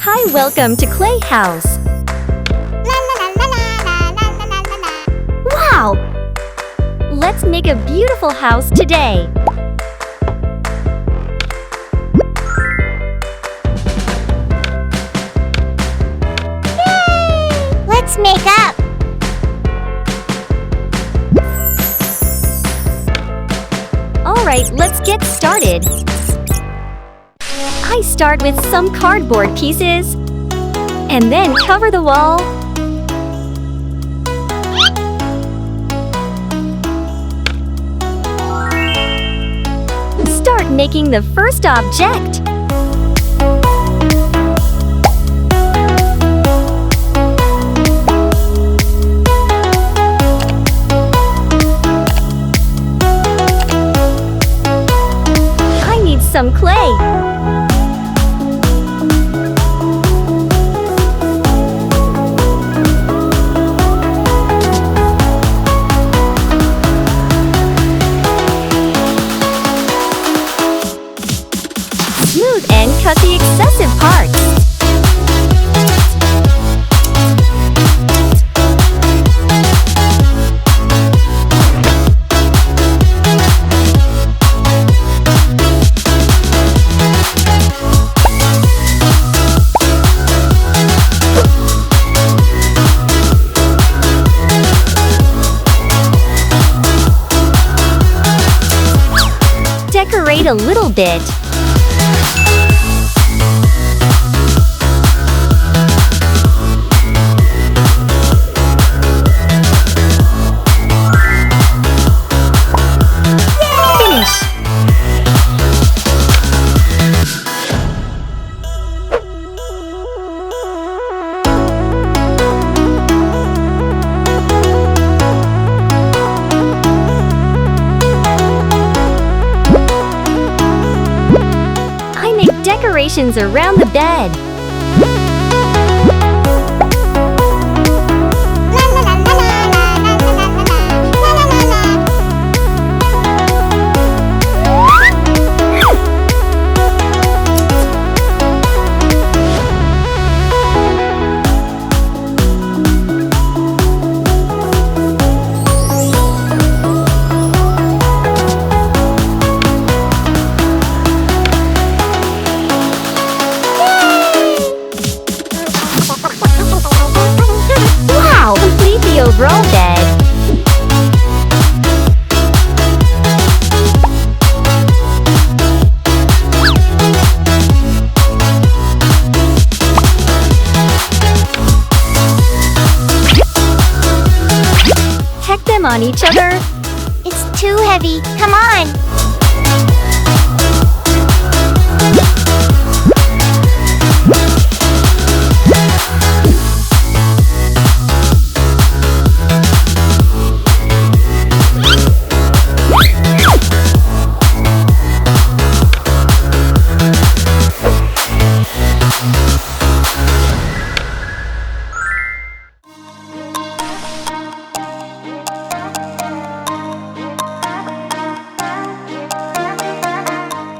Hi, welcome to Clay House. Wow! Let's make a beautiful house today. Yay! Let's make up. Alright, let's get started. I start with some cardboard pieces and then cover the wall. Start making the first object. I need some clay. Smooth and cut the excessive parts. Decorate a little bit. Decorations around the bed. Overall bed. Tack them on each other. It's too heavy. Come on.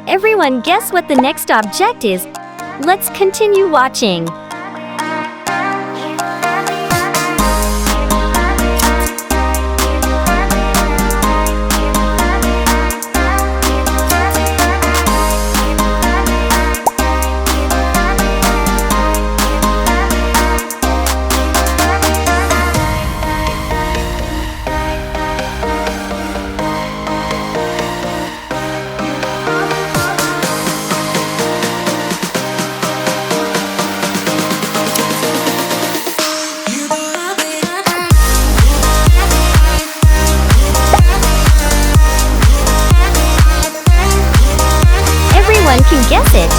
Everyone guess what the next object is. Let's continue watching. Everyone can guess it.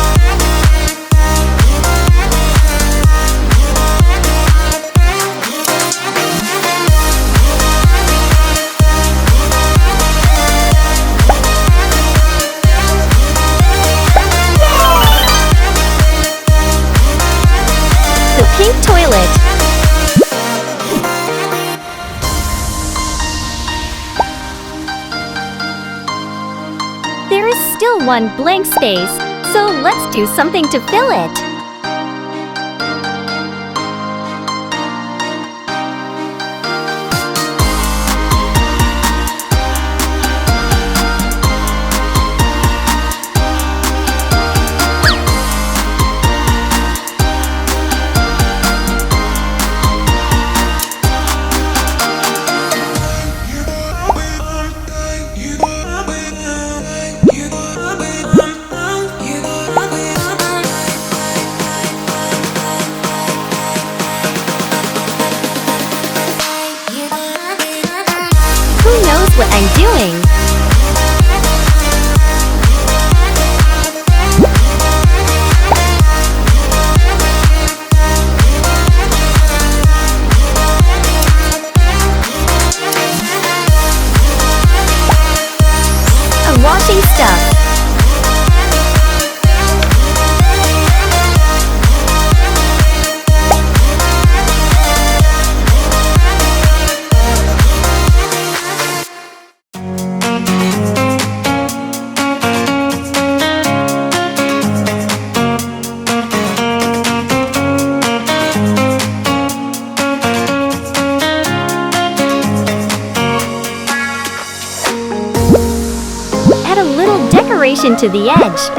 The pink toilet. There is still one blank space, so let's do something to fill it. what I'm doing. I'm washing stuff. Add a little decoration to the edge.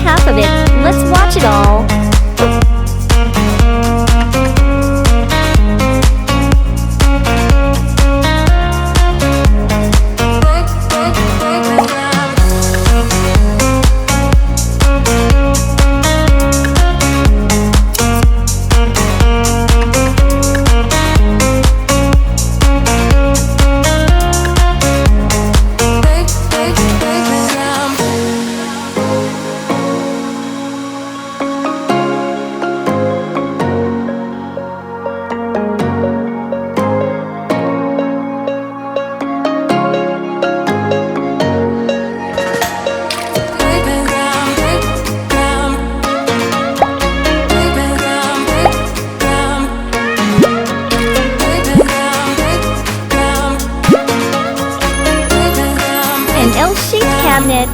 Half of it. Let's watch it all. An L-shaped cabinet.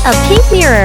A pink mirror.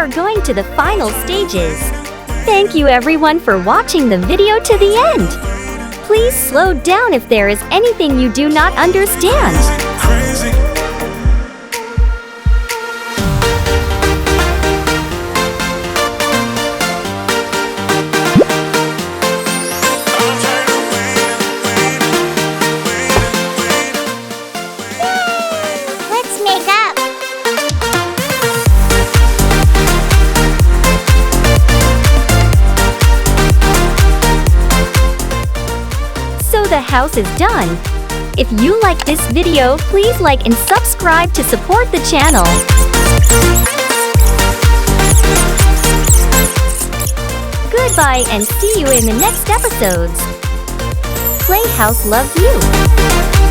are going to the final stages. Thank you everyone for watching the video to the end. Please slow down if there is anything you do not understand. Let's make up. So the house is done. If you like this video, please like and subscribe to support the channel. Goodbye and see you in the next episodes. Playhouse loves you.